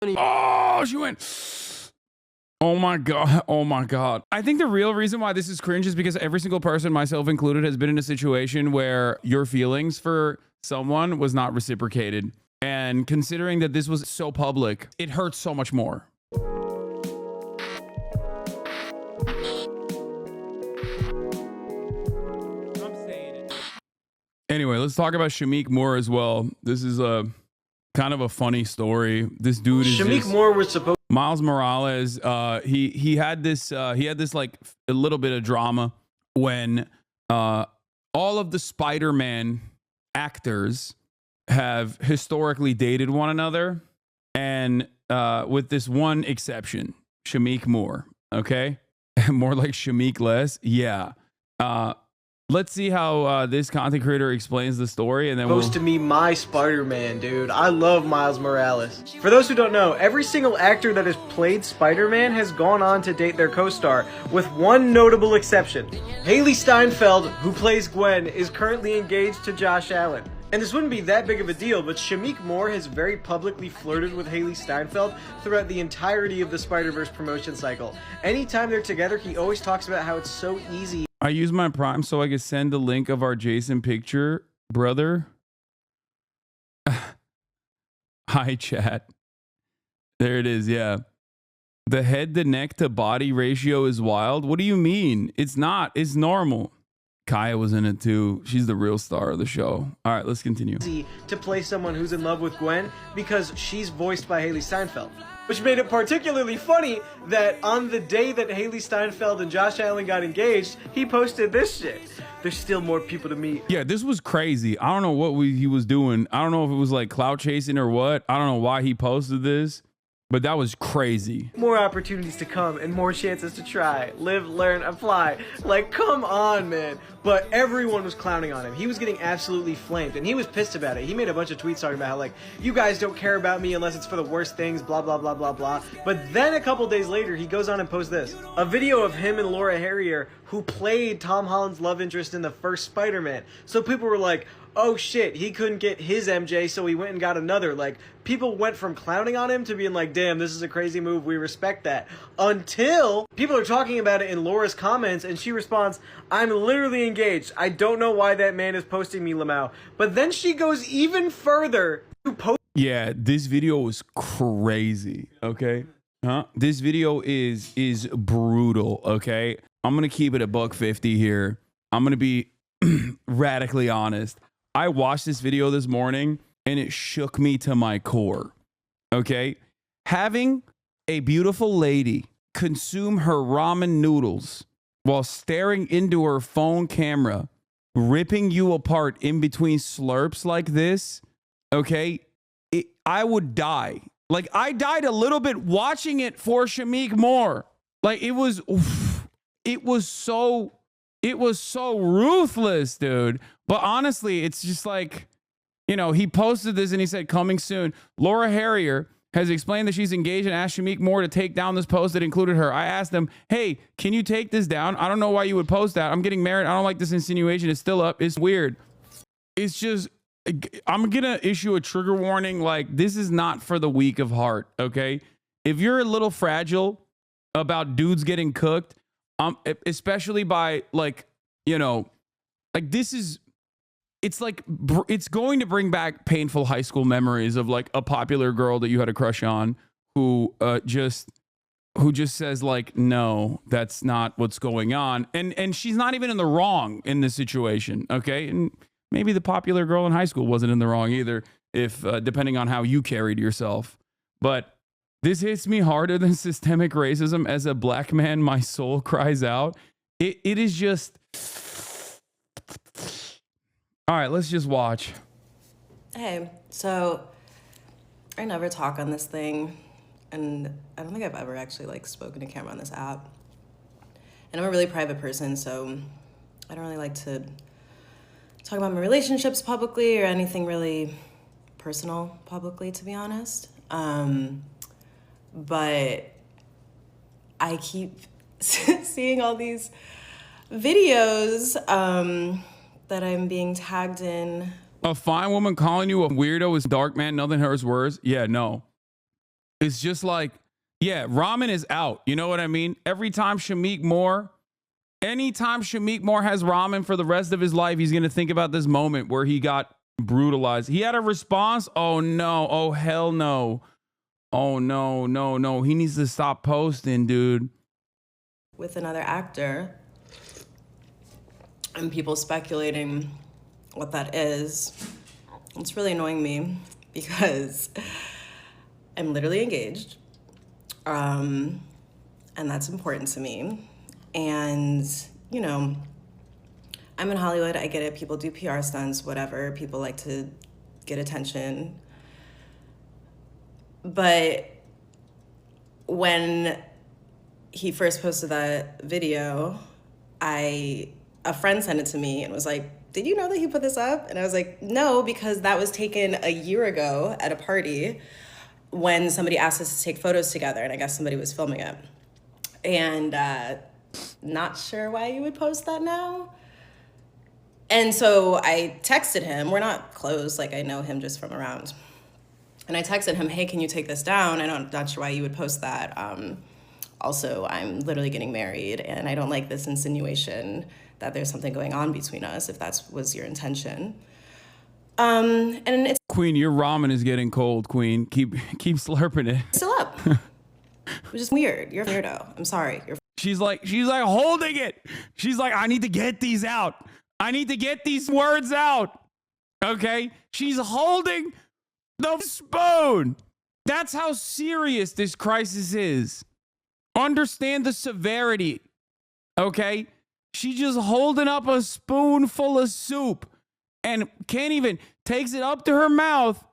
Oh, she went. Oh my God. Oh my God. I think the real reason why this is cringe is because every single person, myself included, has been in a situation where your feelings for someone was not reciprocated. And considering that this was so public, it hurts so much more. Anyway, let's talk about Shameik more as well. This is a kind of a funny story. This dude is Shameik Moore was supposed. Miles Morales. He had this like a little bit of drama when all of the Spider-Man actors have historically dated one another, and with this one exception, Shameik Moore. Okay, more like Shameik less. Yeah. Let's see how this content creator explains the story, and then Supposed to be my Spider-Man, dude. I love Miles Morales. For those who don't know, every single actor that has played Spider-Man has gone on to date their co-star, with one notable exception. Haley Steinfeld, who plays Gwen, is currently engaged to Josh Allen. And this wouldn't be that big of a deal, but Shameik Moore has very publicly flirted with Haley Steinfeld throughout the entirety of the Spider-Verse promotion cycle. Anytime they're together, he always talks about how it's so easy. I use my Prime so I could send the link of our Jason picture, brother. Hi, chat. There it is, yeah. The head to neck to body ratio is wild. What do you mean? It's not. It's normal. Kaya was in it too. She's the real star of the show. All right, let's continue. To play someone who's in love with Gwen because she's voiced by Haley Steinfeld. Which made it particularly funny that on the day that Haley Steinfeld and Josh Allen got engaged, he posted this shit. There's still more people to meet. Yeah, this was crazy. I don't know what he was doing. I don't know if it was like clout chasing or what. I don't know why he posted this, but that was crazy. More opportunities to come and more chances to try, live, learn, apply. Like, come on, man. But everyone was clowning on him. He was getting absolutely flamed, and he was pissed about it. He made a bunch of tweets talking about how, like, you guys don't care about me unless it's for the worst things, blah, blah, blah, blah, blah. But then a couple days later, he goes on and posts this. A video of him and Laura Harrier, who played Tom Holland's love interest in the first Spider-Man. So people were like, oh shit, he couldn't get his MJ, so he went and got another. Like, people went from clowning on him to being like, damn, this is a crazy move, we respect that. Until people are talking about it in Laura's comments, and she responds, I'm literally engaged. I don't know why that man is posting me, Lamau. But then she goes even further to post. Yeah, this video was crazy, okay? Huh? This video is brutal, okay? I'm going to keep it at $150 here. I'm going to be radically honest. I watched this video this morning and it shook me to my core. Okay? Having a beautiful lady consume her ramen noodles while staring into her phone camera, ripping you apart in between slurps like this, okay? I would die. Like, I died a little bit watching it for Shameik Moore. Like, it was so ruthless, dude. But honestly, it's just like, you know, he posted this and he said, coming soon. Laura Harrier has explained that she's engaged and asked Shameik Moore to take down this post that included her. I asked them, hey, can you take this down? I don't know why you would post that. I'm getting married. I don't like this insinuation. It's still up. It's weird. It's just, I'm going to issue a trigger warning. Like, this is not for the weak of heart, okay? If you're a little fragile about dudes getting cooked, especially by, like, you know, like, this is, it's like, it's going to bring back painful high school memories of like a popular girl that you had a crush on who just says like, no, that's not what's going on. And she's not even in the wrong in this situation. Okay. And maybe the popular girl in high school wasn't in the wrong either, if depending on how you carried yourself. But this hits me harder than systemic racism. As a black man, my soul cries out. It is just, all right, let's just watch. Hey, so I never talk on this thing, and I don't think I've ever actually like spoken to camera on this app. And I'm a really private person, so I don't really like to talk about my relationships publicly or anything really personal publicly, to be honest. But I keep seeing all these videos that I'm being tagged in. A fine woman calling you a weirdo is dark, man. Nothing hurts worse. Yeah, no. It's just like, yeah, ramen is out. You know what I mean? Anytime Shameik Moore has ramen for the rest of his life, he's going to think about this moment where he got brutalized. He had a response. Oh, no. Oh, hell no. Oh, no, no, no. He needs to stop posting, dude. With another actor, and people speculating what that is. It's really annoying me because I'm literally engaged. And that's important to me. And, you know, I'm in Hollywood, I get it. People do PR stunts, whatever. People like to get attention. But when he first posted that video, a friend sent it to me and was like, did you know that he put this up? And I was like, no, because that was taken a year ago at a party when somebody asked us to take photos together, and I guess somebody was filming it. And not sure why you would post that now. And so I texted him. We're not close, like I know him just from around. And I texted him, hey, can you take this down? I'm not sure why you would post that. Also, I'm literally getting married, and I don't like this insinuation that there's something going on between us, if that was your intention. And it's Queen, your ramen is getting cold, Queen. Keep slurping it. still up. Which is weird. You're a weirdo. I'm sorry. She's like holding it. She's like, I need to get these out. I need to get these words out. Okay? She's holding the spoon. That's how serious this crisis is. Understand the severity. Okay? She's just holding up a spoonful of soup and can't even, takes it up to her mouth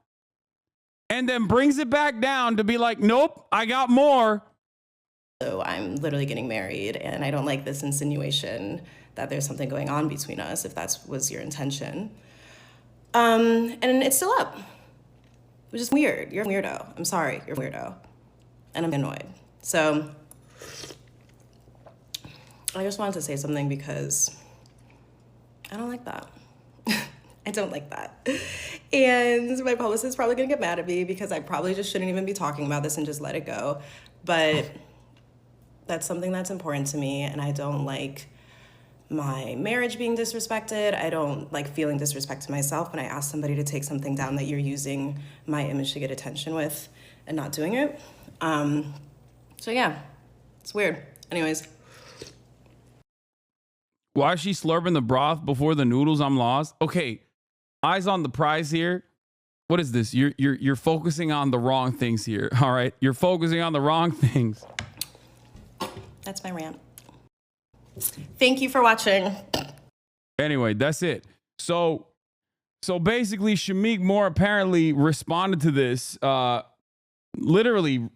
and then brings it back down to be like, nope, I got more. So I'm literally getting married, and I don't like this insinuation that there's something going on between us, if that was your intention. And it's still up, which is weird. You're a weirdo. I'm sorry. You're a weirdo. And I'm annoyed. So I just wanted to say something because I don't like that. I don't like that. And my publicist is probably gonna get mad at me because I probably just shouldn't even be talking about this and just let it go. But that's something that's important to me, and I don't like my marriage being disrespected. I don't like feeling disrespect to myself when I ask somebody to take something down that you're using my image to get attention with and not doing it. So yeah, it's weird. Anyways. Why is she slurping the broth before the noodles? I'm lost. Okay, eyes on the prize here. What is this? You're focusing on the wrong things here. All right, you're focusing on the wrong things. That's my rant. Thank you for watching. Anyway, that's it. So basically, Shameik Moore apparently responded to this literally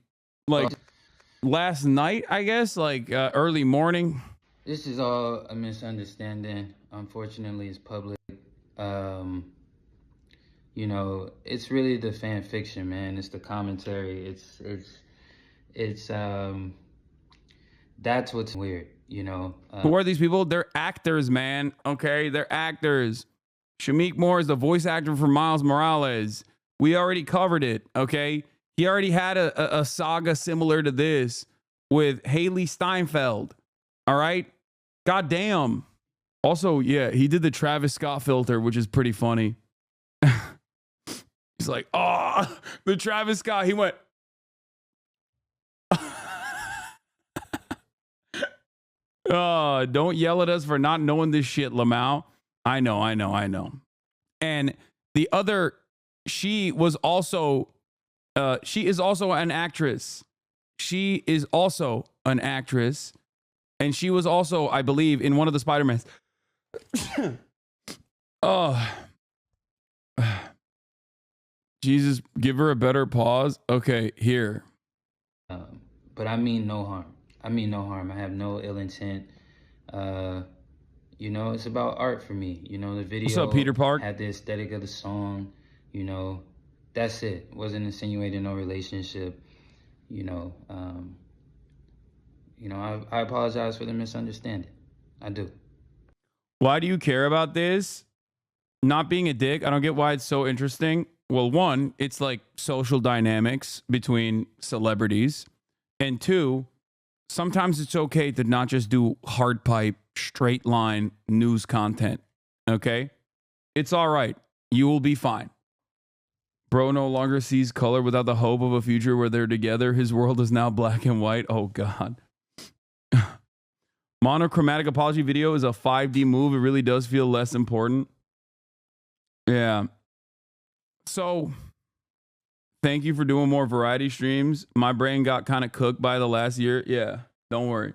like last night, I guess, like early morning. This is all a misunderstanding. Unfortunately, it's public. You know, it's really the fan fiction, man. It's the commentary. It's that's what's weird, you know. Who are these people? They're actors, man. Okay, they're actors. Shameik Moore is the voice actor for Miles Morales. We already covered it, okay? He already had a saga similar to this with Haley Steinfeld. All right? God damn. Also, yeah, he did the Travis Scott filter, which is pretty funny. He's like, oh, the Travis Scott. He went, oh, don't yell at us for not knowing this shit, Lamau. I know. And the other, she is also an actress. She is also an actress. And she was also, I believe, in one of the Spider-Mans. Oh. Jesus, give her a better pause. Okay, here. But I mean no harm. I have no ill intent. You know, it's about art for me. You know, the video What's up, Peter Park? Had the aesthetic of the song. You know, that's it. Wasn't insinuating no relationship. You know, I apologize for the misunderstanding. I do. Why do you care about this? Not being a dick. I don't get why it's so interesting. Well, one, it's like social dynamics between celebrities. And two, sometimes it's okay to not just do hard pipe, straight line news content. Okay? It's all right. You will be fine. Bro no longer sees color without the hope of a future where they're together. His world is now black and white. Oh, God. Monochromatic apology video is a 5D move. It really does feel less important. Yeah. So, thank you for doing more variety streams. My brain got kind of cooked by the last year. Yeah, don't worry.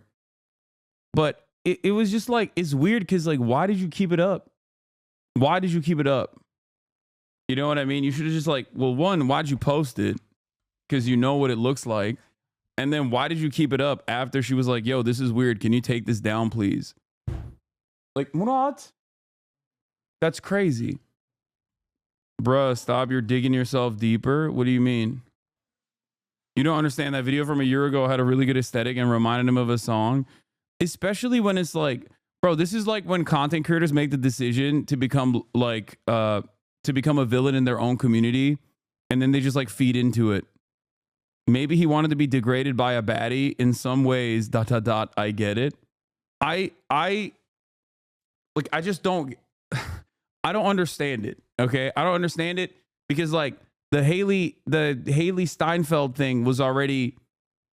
But it was just like, it's weird because, like, why did you keep it up? Why did you keep it up? You know what I mean? You should have just like, well, one, why'd you post it? Because you know what it looks like. And then why did you keep it up after she was like, yo, this is weird. Can you take this down, please? Like, what? That's crazy. Bruh, stop. You're digging yourself deeper. What do you mean? You don't understand that video from a year ago had a really good aesthetic and reminded him of a song. Especially when it's like, bro, this is like when content creators make the decision to become like, to become a villain in their own community. And then they just like feed into it. Maybe he wanted to be degraded by a baddie in some ways, ... I get it. I just don't, I don't understand it. Okay. I don't understand it because like the Haley Steinfeld thing was already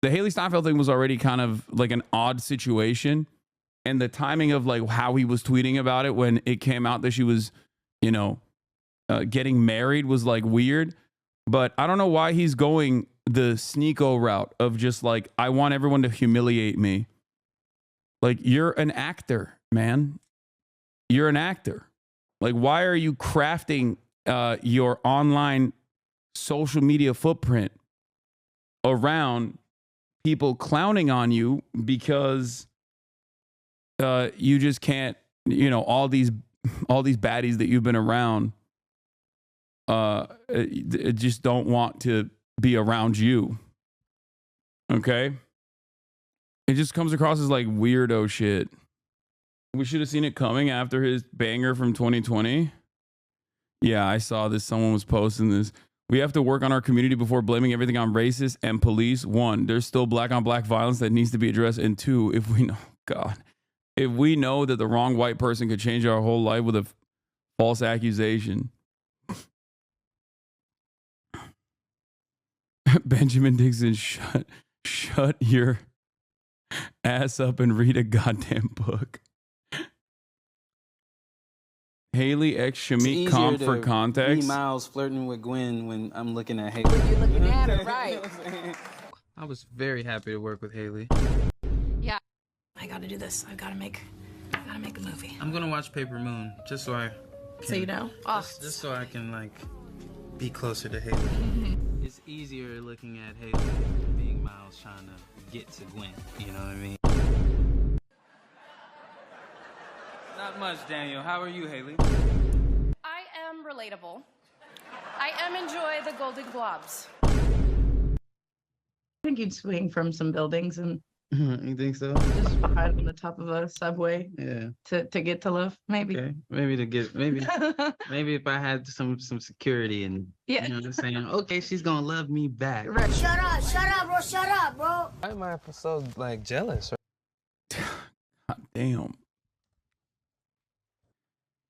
kind of like an odd situation. And the timing of like how he was tweeting about it when it came out that she was, you know, getting married was like weird. But I don't know why he's going the sneako route of just like, I want everyone to humiliate me. Like, you're an actor, man. You're an actor. Like, why are you crafting your online social media footprint around people clowning on you because you just can't, you know, all these baddies that you've been around just don't want to be around you. Okay? It just comes across as like weirdo shit. We should have seen it coming after his banger from 2020. Yeah, I saw this. Someone was posting this. We have to work on our community before blaming everything on racists and police. One, there's still black on black violence that needs to be addressed. And two, if we know that the wrong white person could change our whole life with a false accusation. Benjamin Dixon, shut your ass up and read a goddamn book. Haley x Shameik comp for context. Miles flirting with Gwen when I'm looking at Haley. You're looking at her, right? I was very happy to work with Haley. Yeah. I gotta do this. I gotta make a movie. I'm gonna watch Paper Moon just so I can, So you know. just so I can like be closer to Haley. It's easier looking at Haley than being Miles trying to get to Gwen. You know what I mean? Not much, Daniel. How are you, Haley? I am relatable. I am enjoy the Golden Globes. I think you'd swing from some buildings and You think so? just hide on the top of a subway Yeah. to get to love, maybe. Okay. Maybe if I had some security and Yeah. you know what I'm saying? Okay, she's gonna love me back. Right. Shut up, bro. Why am I so like jealous? God damn.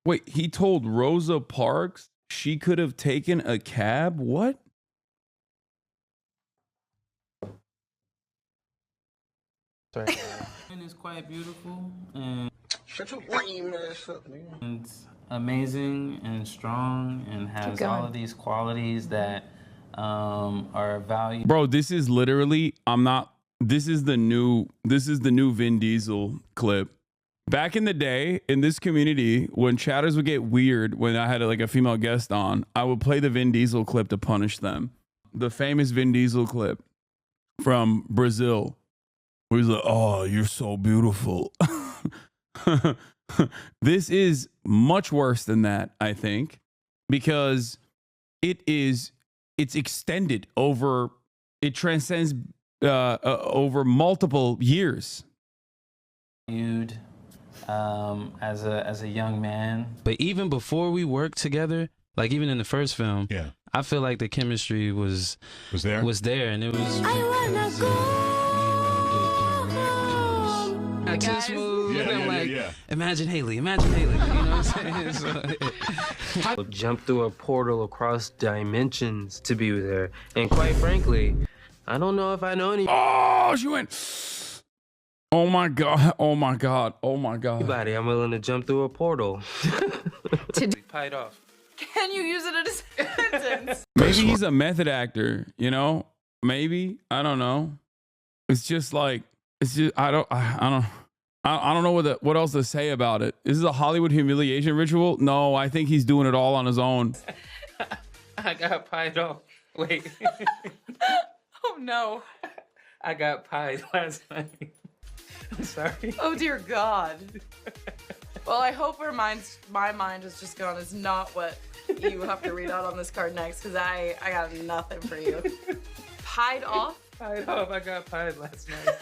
Wait, he told Rosa Parks she could have taken a cab? What? Sorry. And it's quite beautiful and Shut your lame ass up, nigga. and amazing and strong and has going. all of these qualities that are valued. Bro, this is literally, this is the new Vin Diesel clip. Back in the day, in this community, when chatters would get weird when I had like a female guest on, I would play the Vin Diesel clip to punish them. The famous Vin Diesel clip from Brazil, where he's like, "Oh, you're so beautiful." This is much worse than that, I think, because it's extended over, it transcends over multiple years. Valued as a young man. But even before we worked together, like even in the first film, Yeah. I feel like the chemistry was there, and it was. Too smooth. I'm like, imagine Haley. You know what I'm saying? So, Jump through a portal across dimensions to be with her. And quite frankly, I don't know if I know any. Oh, she went. Oh my God. Oh my God. Oh my God. Anybody, I'm willing to jump through a portal. Pied off. Can you use it in a sentence? Maybe he's a method actor, you know? Maybe. I don't know. It's just like, it's just, I don't know what else to say about it. Is this a Hollywood humiliation ritual? No, I think he's doing it all on his own. I got pied off. Wait. Oh no. I got pied last night. I'm sorry. Oh dear God. Well, I hope my mind is just gone. It's not what you have to read out on this card next, because I got nothing for you. Pied off? Pied off. I got pied last night.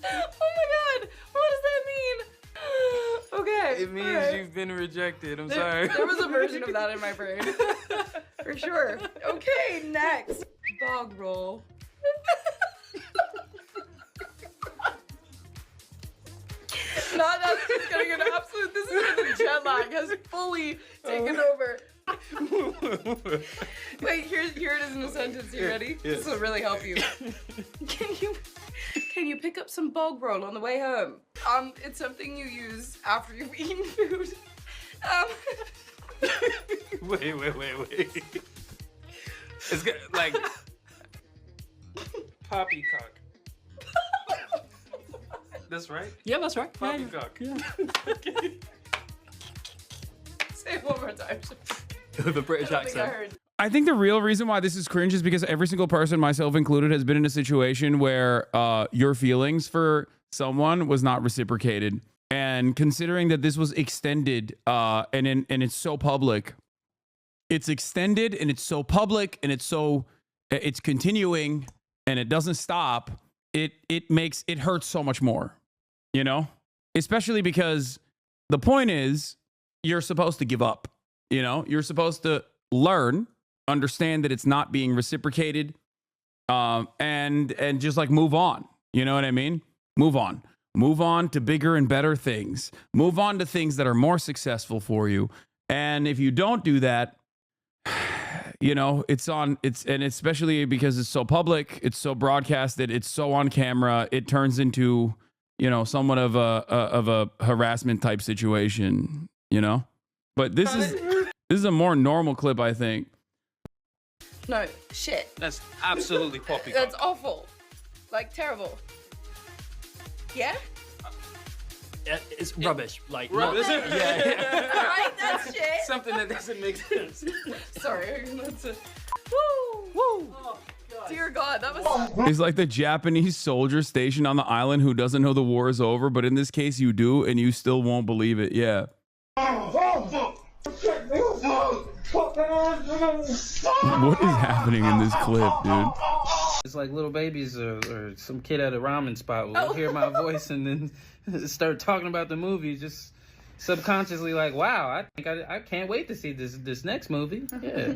Oh my God. What does that mean? Okay. It means you've been rejected. I'm sorry. There was a version of that in my brain. For sure. Okay, next. Bog roll. Not that it's getting an absolute. This is where the jet lag has fully taken over. Wait, here it is in a sentence. You ready? Yes. This will really help you. Can you pick up some bog roll on the way home? It's something you use after you've eaten food. Wait. It's good, like poppycock. That's right? Yeah, that's right. Poppycock. Yeah. Say it one more time. With a British I don't think I accent. heard. I think the real reason why this is cringe is because every single person, myself included, has been in a situation where your feelings for someone was not reciprocated. And considering that this was extended and it's so public, it's extended and it's so public and it's continuing and it doesn't stop. It hurts so much more, you know, especially because the point is you're supposed to give up, you know, you're supposed to learn, understand that it's not being reciprocated, and just like move on. You know what I mean? Move on to bigger and better things. Move on to things that are more successful for you. And if you don't do that, you know, and especially because it's so public, it's so broadcasted, it's so on camera, it turns into, you know, somewhat of a harassment type situation, you know? But this is a more normal clip, I think. No, shit. That's absolutely poppycock. That's awful. Like, terrible. Yeah? It's rubbish. Like, Rubbish? Yeah. Alright, that's shit. Something that doesn't make sense. Sorry, that's a... Woo! Woo! Oh, dear God, that was... He's like the Japanese soldier stationed on the island who doesn't know the war is over, but in this case you do, and you still won't believe it. Yeah. What is happening in this clip, dude? It's like little babies or some kid at a ramen spot will hear my voice and then start talking about the movie, just subconsciously like, wow, I think I can't wait to see this next movie. Yeah.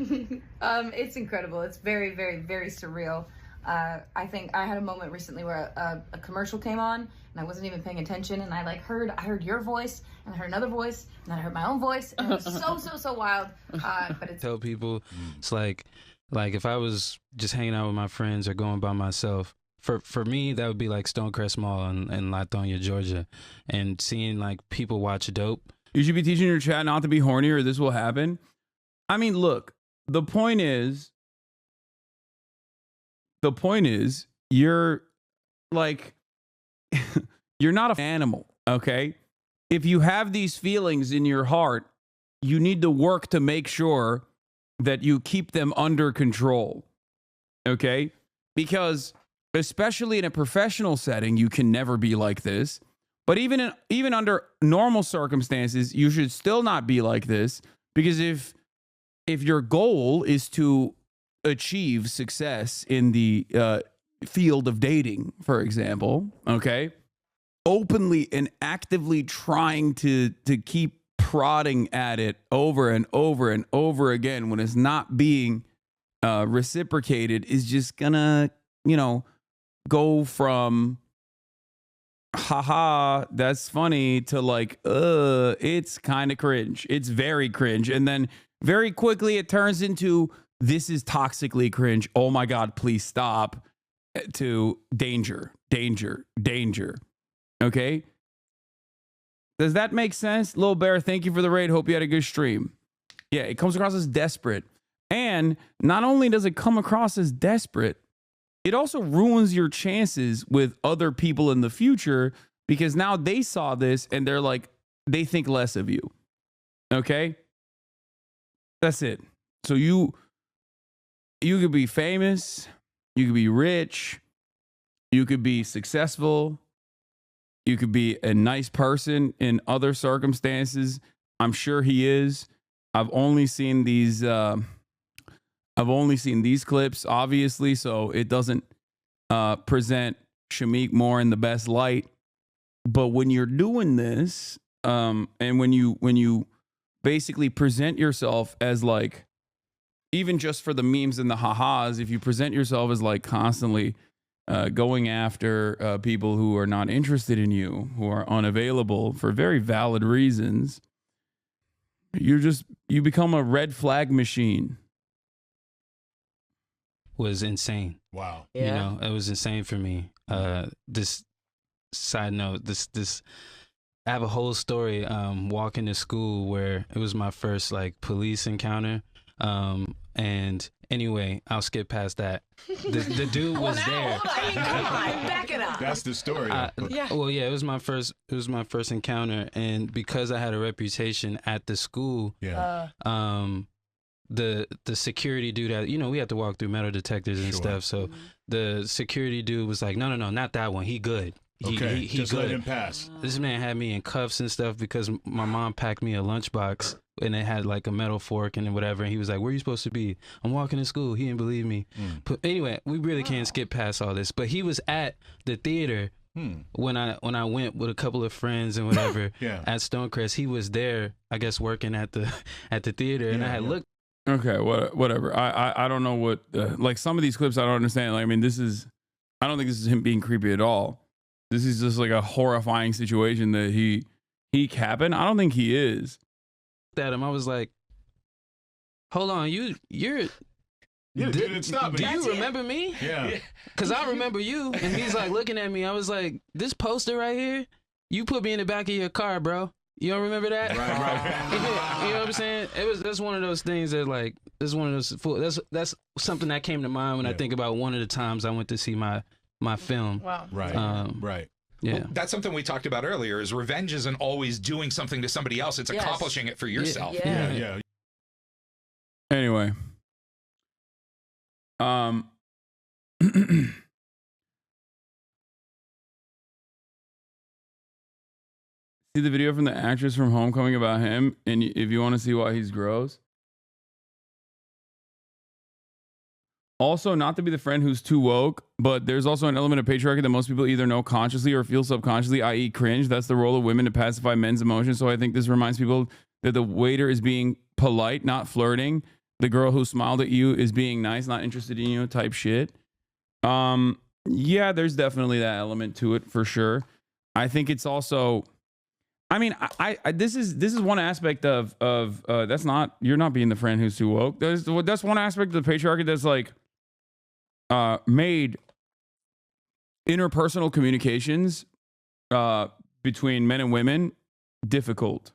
It's incredible. It's very, very, very surreal. I think I had a moment recently where a commercial came on and I wasn't even paying attention, and I heard your voice and I heard another voice and then I heard my own voice, and it was so wild. But it's Tell people, it's like if I was just hanging out with my friends or going by myself, for me that would be like Stonecrest Mall in Lithonia, Georgia, and seeing like people watch dope. You should be teaching your chat not to be horny or this will happen. I mean, look, the point is you're like, you're not an animal, okay? If you have these feelings in your heart, you need to work to make sure that you keep them under control, okay? Because especially in a professional setting, you can never be like this. But even under normal circumstances, you should still not be like this, because if your goal is to achieve success in the field of dating, for example, okay, openly and actively trying to keep prodding at it over and over and over again when it's not being reciprocated is just gonna, you know, go from haha, that's funny to like, it's kind of cringe. It's very cringe. And then very quickly it turns into, this is toxically cringe. Oh my God, please stop. To danger, danger, danger. Okay. Does that make sense? Lil Bear, thank you for the raid. Hope you had a good stream. Yeah, it comes across as desperate. And not only does it come across as desperate, it also ruins your chances with other people in the future because now they saw this and they're like, they think less of you. Okay? That's it. So you could be famous, you could be rich, you could be successful, you could be a nice person in other circumstances. I'm sure he is. I've only seen these clips, obviously, so it doesn't present Shameik more in the best light. But when you're doing this, and when you basically present yourself as like, even just for the memes and the ha-has, if you present yourself as like constantly going after people who are not interested in you, who are unavailable for very valid reasons, you become a red flag machine. Was insane. Wow. Yeah. You know, it was insane for me. This side note, this I have a whole story walking to school where it was my first like police encounter. And anyway, I'll skip past that. The dude was there. Come on, back it up. That's the story. Yeah. Well, yeah, it was my first encounter, and because I had a reputation at the school, yeah. The security dude, we had to walk through metal detectors and Sure. stuff. So the security dude was like, no, not that one. He good. Okay, He just good. let him pass. This man had me in cuffs and stuff because my mom packed me a lunchbox and it had like a metal fork and whatever. And he was like, "Where are you supposed to be?" I'm walking to school. He didn't believe me. But anyway, we really can't skip past all this. But he was at the theater when I went with a couple of friends and whatever Yeah. at Stonecrest. He was there, I guess, working at the theater, and I had looked. Okay, whatever. I don't know what like some of these clips I don't understand. Like, I mean, I don't think this is him being creepy at all. This is just like a horrifying situation that he capping. I don't think he is. At him, I was like, "Hold on, you're." Yeah, dude, stop it. Do you remember me? Yeah. Because I remember you. And he's like looking at me. I was like, this poster right here, you put me in the back of your car, bro. You don't remember that? Right. You know what I'm saying? That's one of those things that like, that's something that came to mind when I think about one of the times I went to see my film. Wow. Right. Right. Yeah. Well, that's something we talked about earlier, is revenge isn't always doing something to somebody else. It's accomplishing it for yourself. Yeah. Anyway. See the video from the actress from Homecoming about him, and if you want to see why he's gross. Also, not to be the friend who's too woke, but there's also an element of patriarchy that most people either know consciously or feel subconsciously, i.e. cringe. That's the role of women to pacify men's emotions. So I think this reminds people that the waiter is being polite, not flirting. The girl who smiled at you is being nice, not interested in you type shit. Yeah, there's definitely that element to it for sure. I think it's also, I mean, I this is one aspect of that's not, you're not being the friend who's too woke. That's one aspect of the patriarchy that's like made interpersonal communications between men and women difficult.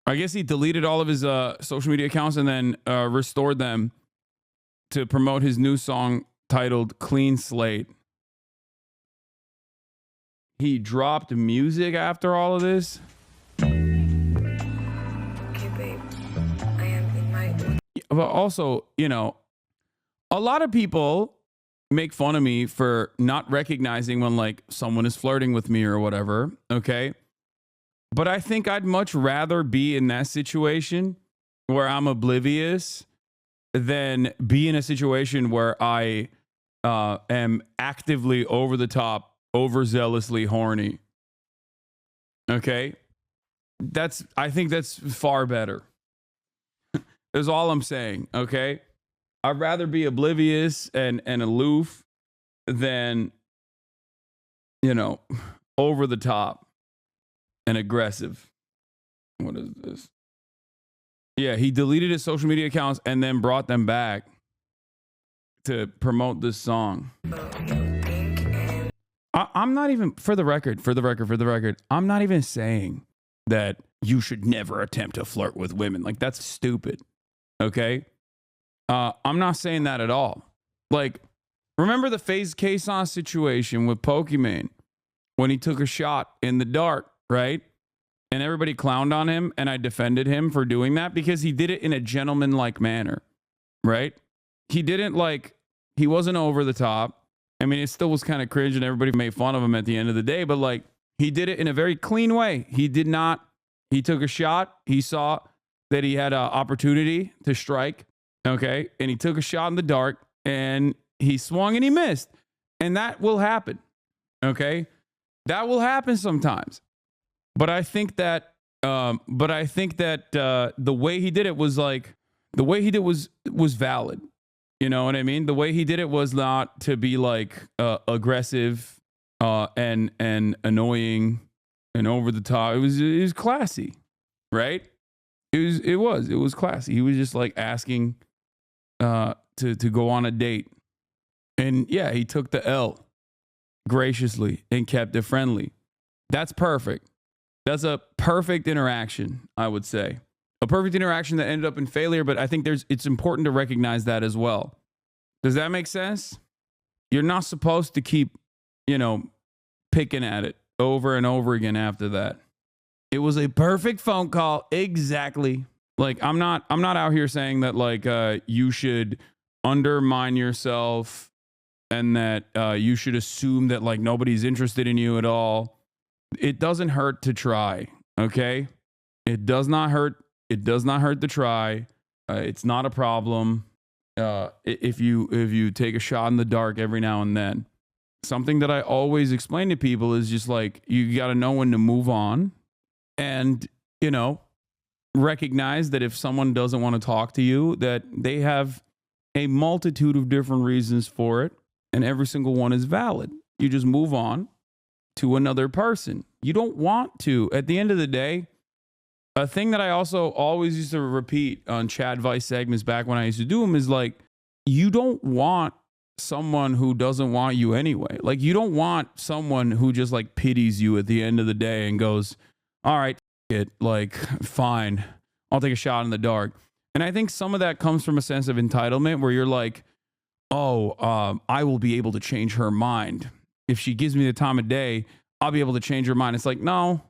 I guess he deleted all of his social media accounts and then restored them to promote his new song titled Clean Slate. He dropped music after all of this. Okay, babe. I am in my... But also, you know, a lot of people make fun of me for not recognizing when like someone is flirting with me or whatever, okay? But I think I'd much rather be in that situation where I'm oblivious than be in a situation where I am actively over the top, overzealously horny. Okay? I think that's far better. Is all I'm saying. Okay. I'd rather be oblivious and aloof than, over the top and aggressive. What is this? Yeah, he deleted his social media accounts and then brought them back to promote this song. I'm not even, for the record, I'm not even saying that you should never attempt to flirt with women. Like, that's stupid. Okay? I'm not saying that at all. Like, remember the FaZe Kason situation with Pokimane when he took a shot in the dark, right? And everybody clowned on him, and I defended him for doing that because he did it in a gentlemanlike manner, right? He didn't he wasn't over the top. I mean, it still was kind of cringe and everybody made fun of him at the end of the day, but he did it in a very clean way. He took a shot. He saw that he had an opportunity to strike, okay? And he took a shot in the dark and he swung and he missed. And that will happen, okay? That will happen sometimes. But I think that, the way he did it was was valid. You know what I mean? The way he did it was not to be aggressive, and annoying and over the top. It was classy, right? It was classy. He was just asking, to go on a date. And yeah, he took the L graciously and kept it friendly. That's perfect. That's a perfect interaction, I would say. A perfect interaction that ended up in failure, but I think it's important to recognize that as well. Does that make sense? You're not supposed to keep, picking at it over and over again after that. It was a perfect phone call. Exactly. I'm not out here saying that you should undermine yourself and that you should assume that nobody's interested in you at all. It doesn't hurt to try, okay? It does not hurt. It does not hurt to try. It's not a problem if you take a shot in the dark every now and then. Something that I always explain to people is just you got to know when to move on and, recognize that if someone doesn't want to talk to you, that they have a multitude of different reasons for it, and every single one is valid. You just move on to another person. You don't want to. At the end of the day, a thing that I also always used to repeat on Chad Vice segments back when I used to do them is you don't want someone who doesn't want you anyway. You don't want someone who just pities you at the end of the day and goes, all right, fine, I'll take a shot in the dark. And I think some of that comes from a sense of entitlement where you're I will be able to change her mind. If she gives me the time of day, I'll be able to change her mind. It's no,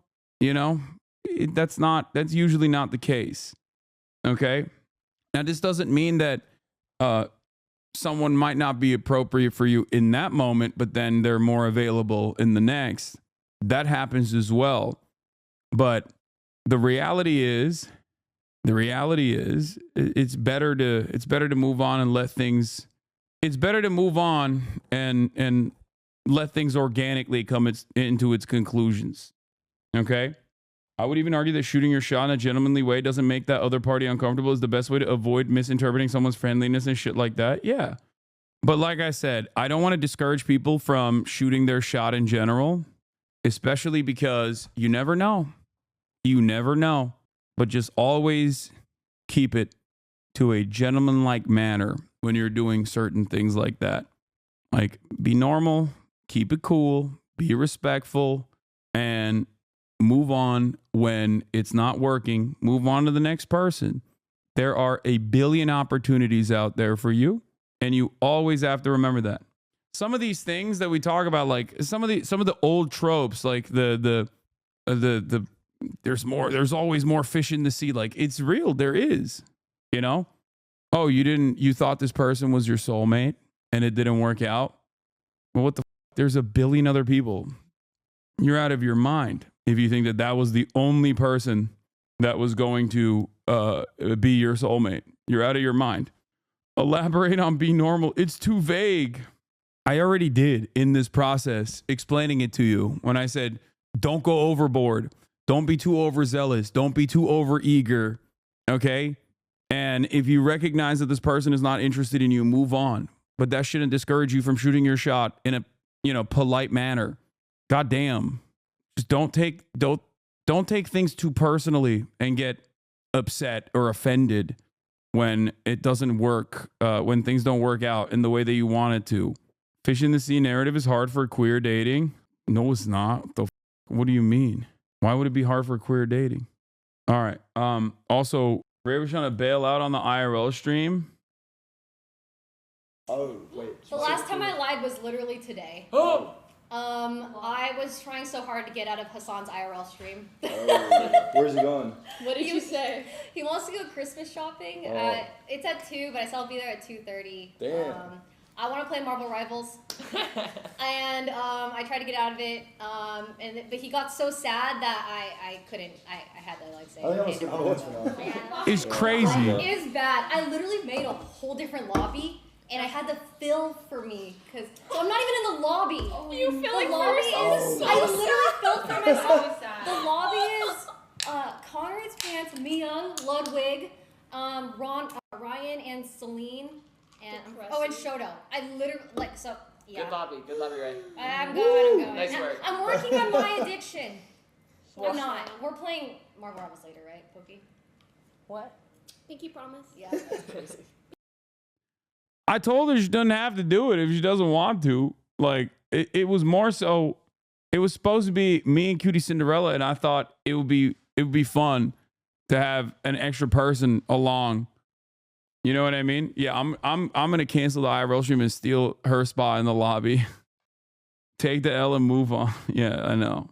that's usually not the case. Okay. Now, this doesn't mean that someone might not be appropriate for you in that moment, but then they're more available in the next. That happens as well. But the reality is it's better to move on and let things, it's better to move on and let things organically come into its conclusions. Okay? I would even argue that shooting your shot in a gentlemanly way doesn't make that other party uncomfortable is the best way to avoid misinterpreting someone's friendliness and shit like that. Yeah. But like I said, I don't want to discourage people from shooting their shot in general, especially because you never know. You never know. But just always keep it to a gentlemanlike manner when you're doing certain things like that. Be normal, keep it cool, be respectful, and move on when it's not working. Move on to the next person. There are a billion opportunities out there for you, and you always have to remember that. Some of these things that we talk about, some of the old tropes, the there's always more fish in the sea. It's real. There is, oh, you thought this person was your soulmate and it didn't work out. Well, what the there's a billion other people. You're out of your mind if you think that was the only person that was going to be your soulmate. You're out of your mind. Elaborate on be normal. It's too vague. I already did in this process explaining it to you when I said, don't go overboard. Don't be too overzealous. Don't be too overeager. Okay? And if you recognize that this person is not interested in you, move on. But that shouldn't discourage you from shooting your shot in a, polite manner. God damn. Just don't take things too personally and get upset or offended when it doesn't work, when things don't work out in the way that you want it to. Fish in the sea narrative is hard for queer dating. No, it's not. What do you mean? Why would it be hard for queer dating? All right. Also, Ray was trying to bail out on the IRL stream. Oh, wait. The last time I lied was literally today. Oh! I was trying so hard to get out of Hasan's IRL stream. Oh, where's he going? What did you say? He wants to go Christmas shopping. Oh. It's at 2, but I said I'll be there at 2:30. Damn. I want to play Marvel Rivals, and I tried to get out of it, but he got so sad that I couldn't. I had to like say. I think I'm gonna skip the dance for now. It's crazy. It is bad. I literally made a whole different lobby. And I had to fill for me, so I'm not even in the lobby. Oh, you filling the lobby for yourself? is, So I literally filled for sad. myself. So sad. The lobby is Conrad's Pants, Mi Young, Ludwig, Ryan and Celine, and and Shoto. I literally, yeah. Good lobby, Ray. I'm going. Nice work. I'm working on my addiction. I'm not. We're playing Marvel Rivals later, right, Pokey? What? Pinky promise. Yeah. That's crazy. I told her she doesn't have to do it if she doesn't want to. Like, it was more so, it was supposed to be me and Cutie Cinderella, and I thought it would be fun to have an extra person along. You know what I mean? Yeah, I'm gonna cancel the IRL stream and steal her spot in the lobby. Take the L and move on. Yeah, I know.